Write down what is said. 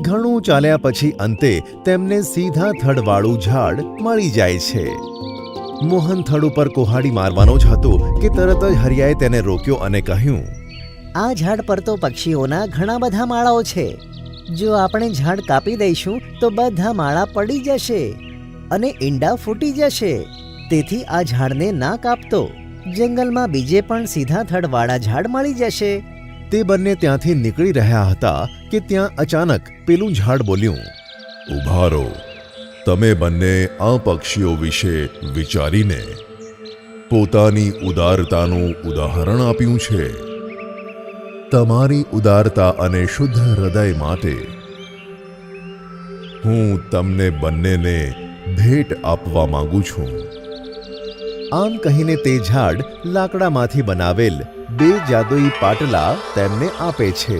ઘણું ચાલ્યા પછી અંતે તેમને સીધા થડવાળું ઝાડ મળી જાય છે. મોહન થડ ઉપર કુહાડી મારવાનો જ હતો કે તરત જ હરિયાએ તેને રોક્યો અને કહ્યું, આ ઝાડ પર તો પક્ષીઓના ઘણા બધા માળાઓ છે. જો આપણે ઝાડ કાપી દઈશું તો બધા માળા પડી જશે અને ઈંડા ફૂટી જશે. તેથી આ ઝાડને ના કાપતો. જંગલમાં બીજે પણ સીધા થડવાળા ઝાડ મળી જશે. તે બંને ત્યાંથી નીકળી રહ્યા હતા કે ત્યાં અચાનક પેલું ઝાડ બોલ્યું, ઊભા રહો. તમે બંને આ પક્ષીઓ વિશે વિચારીને પોતાની ઉદારતાનું ઉદાહરણ આપ્યું છે. તમારી ઉદારતા અને શુદ્ધ હૃદય માટે હું તમને બંનેને ભેટ આપવા માંગુ છું. આમ કહીને તે ઝાડ લાકડામાંથી બનાવેલ 2 જાદુઈ પાટલા તેમને આપે છે.